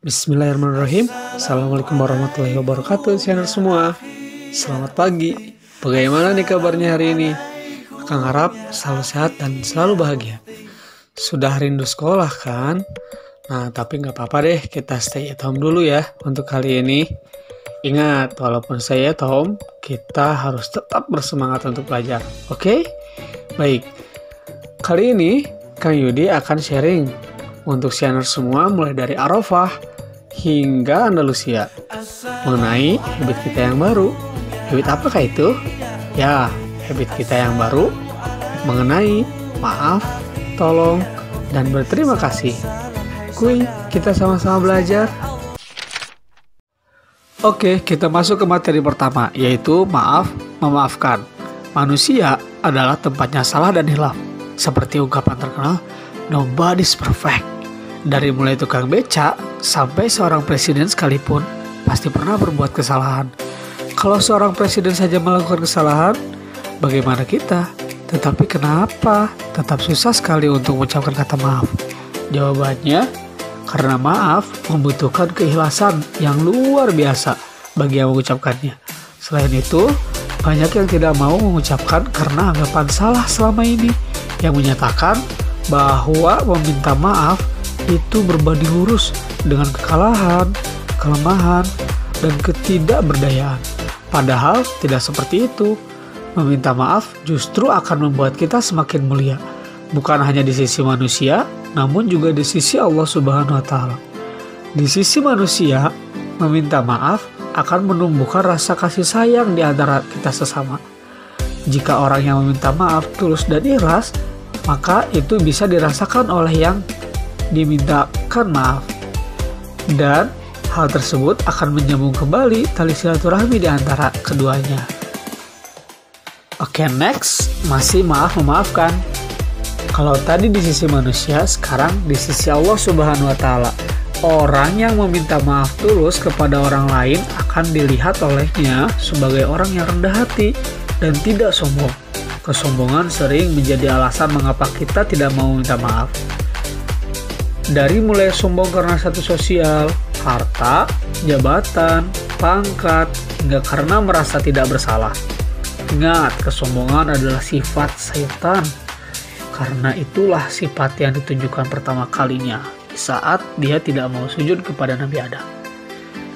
Bismillahirrahmanirrahim. Assalamualaikum warahmatullahi wabarakatuh, channel semua. Selamat pagi. Bagaimana nih kabarnya hari ini? Akang harap selalu sehat dan selalu bahagia. Sudah rindu sekolah kan? Nah, tapi nggak apa-apa deh, kita stay at home dulu ya untuk kali ini. Ingat, walaupun saya at home, kita harus tetap bersemangat untuk belajar. Oke? Baik. Kali ini, Kang Yudi akan sharing untuk channel semua mulai dari Arafah hingga Andalusia mengenai habit kita yang baru. Habit apakah itu? Ya, habit kita yang baru mengenai maaf, tolong, dan berterima kasih. Kuy, kita sama-sama belajar. Oke, kita masuk ke materi pertama, yaitu maaf, memaafkan. Manusia adalah tempatnya salah dan hilaf. Seperti ungkapan terkenal, nobody's perfect. Dari mulai tukang beca sampai seorang presiden sekalipun pasti pernah berbuat kesalahan. Kalau seorang presiden saja melakukan kesalahan, bagaimana kita? Tetapi kenapa tetap susah sekali untuk mengucapkan kata maaf? Jawabannya, karena maaf membutuhkan keikhlasan yang luar biasa bagi yang mengucapkannya. Selain itu, banyak yang tidak mau mengucapkan karena anggapan salah selama ini, yang menyatakan bahwa meminta maaf itu berbanding lurus dengan kekalahan, kelemahan, dan ketidakberdayaan. Padahal tidak seperti itu. Meminta maaf justru akan membuat kita semakin mulia, bukan hanya di sisi manusia, namun juga di sisi Allah Subhanahu wa Ta'ala. Di sisi manusia, meminta maaf akan menumbuhkan rasa kasih sayang di antara kita sesama. Jika orang yang meminta maaf tulus dan ikhlas, maka itu bisa dirasakan oleh yang dimintakan maaf, dan hal tersebut akan menyambung kembali tali silaturahmi di antara keduanya. Oke, next, masih maaf memaafkan. Kalau tadi di sisi manusia, sekarang di sisi Allah Subhanahu wa Ta'ala. Orang yang meminta maaf tulus kepada orang lain akan dilihat olehnya sebagai orang yang rendah hati dan tidak sombong. Kesombongan sering menjadi alasan mengapa kita tidak mau minta maaf. Dari mulai sombong karena status sosial, harta, jabatan, pangkat, hingga karena merasa tidak bersalah. Ingat, kesombongan adalah sifat syaitan. Karena itulah sifat yang ditunjukkan pertama kalinya saat dia tidak mau sujud kepada Nabi Adam.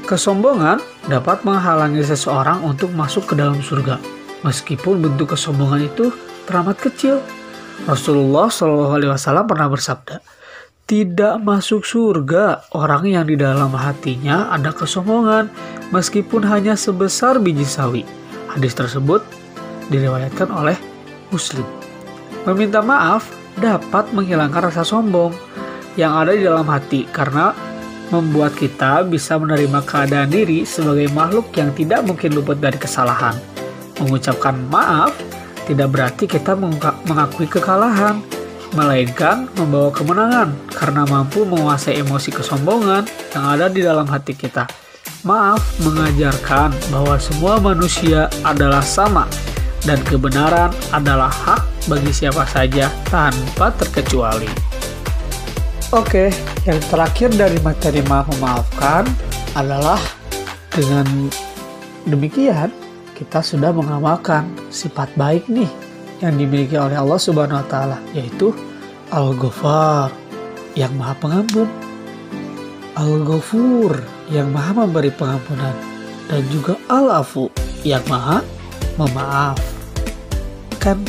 Kesombongan dapat menghalangi seseorang untuk masuk ke dalam surga, meskipun bentuk kesombongan itu teramat kecil. Rasulullah SAW pernah bersabda, tidak masuk surga orang yang di dalam hatinya ada kesombongan, meskipun hanya sebesar biji sawi. Hadis tersebut diriwayatkan oleh Muslim. Meminta maaf dapat menghilangkan rasa sombong yang ada di dalam hati karena membuat kita bisa menerima keadaan diri sebagai makhluk yang tidak mungkin luput dari kesalahan. Mengucapkan maaf tidak berarti kita mengakui kekalahan, melainkan membawa kemenangan karena mampu menguasai emosi kesombongan yang ada di dalam hati kita. Maaf mengajarkan bahwa semua manusia adalah sama dan kebenaran adalah hak bagi siapa saja tanpa terkecuali. Oke, yang terakhir dari materi maaf memaafkan adalah dengan demikian kita sudah mengamalkan sifat baik nih yang dimiliki oleh Allah Subhanahu wa Ta'ala, yaitu Al-Ghafar, yang Maha Pengampun, Al-Ghafur, yang Maha memberi pengampunan, dan juga Al-Afu, yang Maha memaaf. Kan?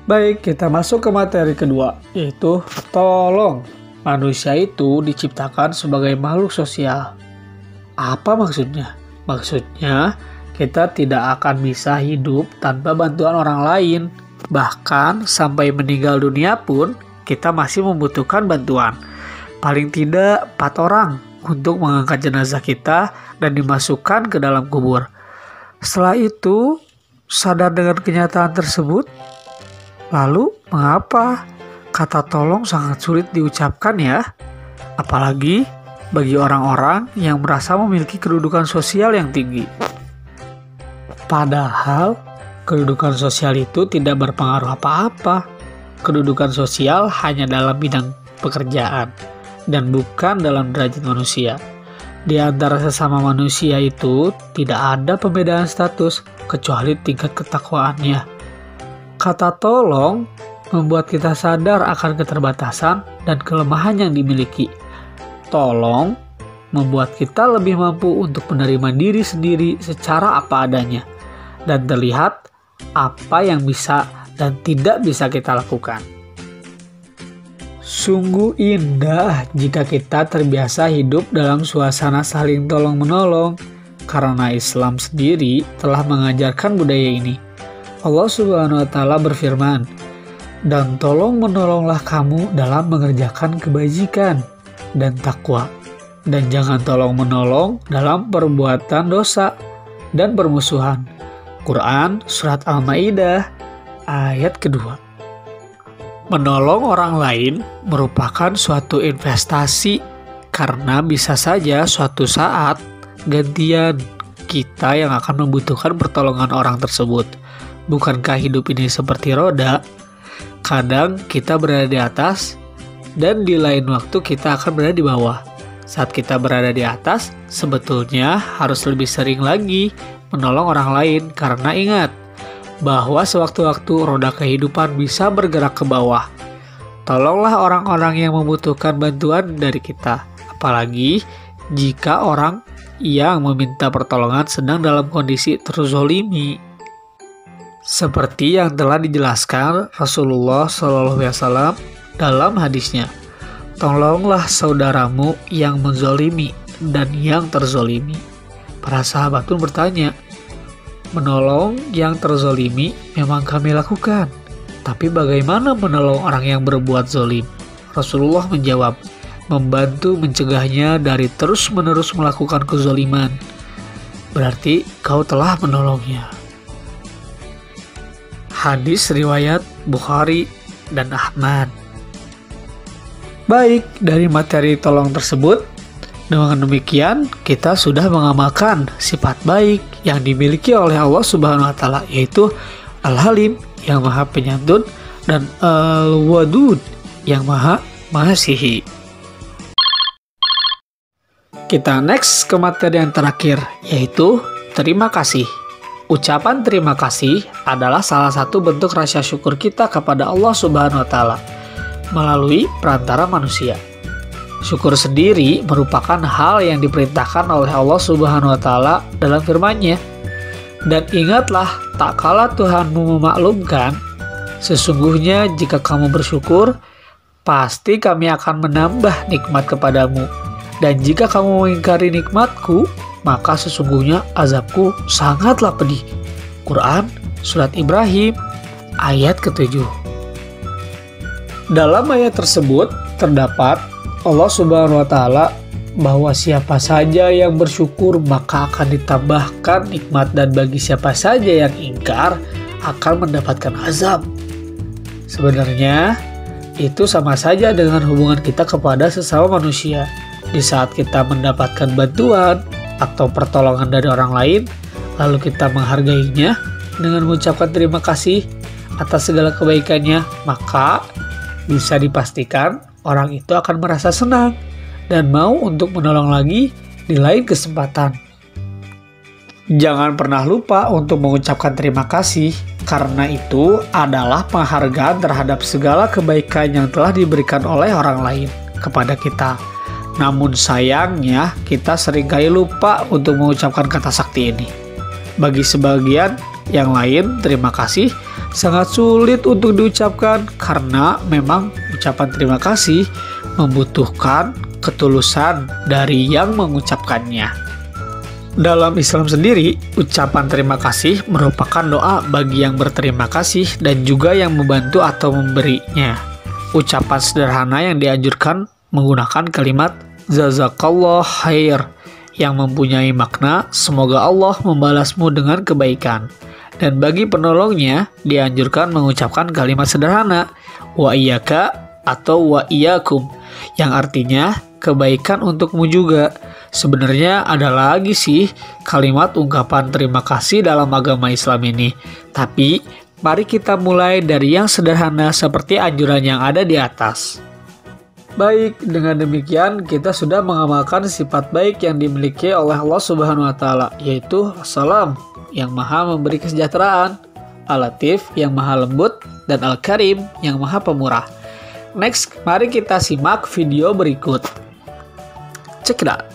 Baik, kita masuk ke materi kedua, yaitu tolong. Manusia itu diciptakan sebagai makhluk sosial. Apa maksudnya? Maksudnya, kita tidak akan bisa hidup tanpa bantuan orang lain. Bahkan sampai meninggal dunia pun kita masih membutuhkan bantuan. Paling tidak 4 orang untuk mengangkat jenazah kita dan dimasukkan ke dalam kubur. Setelah itu, sadar dengan kenyataan tersebut, lalu mengapa kata tolong sangat sulit diucapkan ya? Apalagi bagi orang-orang yang merasa memiliki kedudukan sosial yang tinggi. Padahal kedudukan sosial itu tidak berpengaruh apa-apa. Kedudukan sosial hanya dalam bidang pekerjaan. dan bukan dalam derajat manusia. Di antara sesama manusia itu tidak ada perbedaan status kecuali tingkat ketakwaannya. Kata tolong membuat kita sadar akan keterbatasan dan kelemahan yang dimiliki. Tolong membuat kita lebih mampu untuk menerima diri sendiri secara apa adanya dan terlihat apa yang bisa dan tidak bisa kita lakukan. Sungguh indah jika kita terbiasa hidup dalam suasana saling tolong-menolong, karena Islam sendiri telah mengajarkan budaya ini. Allah Subhanahu wa Ta'ala berfirman, "Dan tolong-menolonglah kamu dalam mengerjakan kebajikan dan takwa, dan jangan tolong-menolong dalam perbuatan dosa dan permusuhan." Quran Surat Al-Ma'idah ayat kedua. Menolong orang lain merupakan suatu investasi karena bisa saja suatu saat gantian kita yang akan membutuhkan pertolongan orang tersebut. Bukankah hidup ini seperti roda? Kadang kita berada di atas dan di lain waktu kita akan berada di bawah. Saat kita berada di atas, sebetulnya harus lebih sering lagi menolong orang lain karena ingat bahwa sewaktu-waktu roda kehidupan bisa bergerak ke bawah. Tolonglah orang-orang yang membutuhkan bantuan dari kita, apalagi jika orang yang meminta pertolongan sedang dalam kondisi terzolimi. Seperti yang telah dijelaskan Rasulullah SAW dalam hadisnya, tolonglah saudaramu yang menzolimi dan yang terzolimi. Para sahabat pun bertanya, menolong yang terzolimi memang kami lakukan, tapi bagaimana menolong orang yang berbuat zolim? Rasulullah menjawab, membantu mencegahnya dari terus-menerus melakukan kezoliman. Berarti kau telah menolongnya. Hadis riwayat Bukhari dan Ahmad. Baik, dari materi tolong tersebut, dengan demikian kita sudah mengamalkan sifat baik yang dimiliki oleh Allah Subhanahu wa Ta'ala, yaitu Al-Halim yang Maha Penyantun dan Al-Wadud yang Maha Mengasihi. Kita next ke materi yang terakhir, yaitu terima kasih. Ucapan terima kasih adalah salah satu bentuk rasa syukur kita kepada Allah Subhanahu wa Ta'ala melalui perantara manusia. Syukur sendiri merupakan hal yang diperintahkan oleh Allah Subhanahu wa Ta'ala dalam firman-Nya. Dan ingatlah, tak kala Tuhanmu memaklumkan, sesungguhnya jika kamu bersyukur, pasti kami akan menambah nikmat kepadamu. Dan jika kamu mengingkari nikmatku, maka sesungguhnya azabku sangatlah pedih. Quran Surat Ibrahim ayat ke-7. Dalam ayat tersebut terdapat Allah Subhanahu wa Ta'ala bahwa siapa saja yang bersyukur maka akan ditambahkan nikmat, dan bagi siapa saja yang ingkar akan mendapatkan azab. Sebenarnya itu sama saja dengan hubungan kita kepada sesama manusia. Di saat kita mendapatkan bantuan atau pertolongan dari orang lain, lalu kita menghargainya dengan mengucapkan terima kasih atas segala kebaikannya, maka bisa dipastikan orang itu akan merasa senang dan mau untuk menolong lagi di lain kesempatan. Jangan pernah lupa untuk mengucapkan terima kasih, karena itu adalah penghargaan terhadap segala kebaikan yang telah diberikan oleh orang lain kepada kita. Namun sayangnya kita seringkali lupa untuk mengucapkan kata sakti ini. Bagi sebagian yang lain, terima kasih sangat sulit untuk diucapkan karena memang ucapan terima kasih membutuhkan ketulusan dari yang mengucapkannya. Dalam Islam sendiri, ucapan terima kasih merupakan doa bagi yang berterima kasih dan juga yang membantu atau memberinya. Ucapan sederhana yang dianjurkan menggunakan kalimat jazakallah khair yang mempunyai makna semoga Allah membalasmu dengan kebaikan. Dan bagi penolongnya dianjurkan mengucapkan kalimat sederhana wa iyyaka atau wa iyyakum yang artinya kebaikan untukmu juga. Sebenarnya ada lagi sih kalimat ungkapan terima kasih dalam agama Islam ini. Tapi mari kita mulai dari yang sederhana seperti anjuran yang ada di atas. Baik, dengan demikian kita sudah mengamalkan sifat baik yang dimiliki oleh Allah Subhanahu wa taala, yaitu As-Salam yang Maha memberi kesejahteraan, Al-Latif yang Maha lembut, dan Al-Karim yang Maha pemurah. Next, mari kita simak video berikut. Check it out.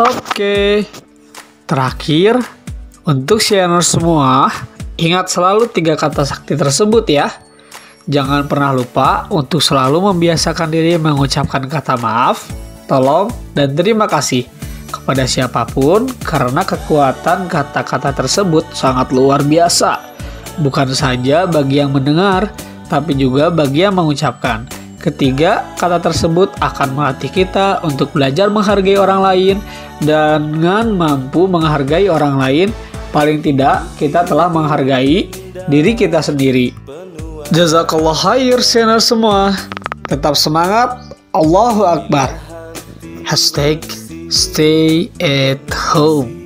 Oke, terakhir untuk sharer semua, ingat selalu 3 kata sakti tersebut ya. Jangan pernah lupa untuk selalu membiasakan diri mengucapkan kata maaf, tolong, dan terima kasih kepada siapapun karena kekuatan kata-kata tersebut sangat luar biasa. Bukan saja bagi yang mendengar, tapi juga bagi yang mengucapkan. Ketiga, kata tersebut akan melatih kita untuk belajar menghargai orang lain, dan dengan mampu menghargai orang lain, paling tidak kita telah menghargai diri kita sendiri. Jazakallah khair channel semua. Tetap semangat. Allahu Akbar. #stay at home.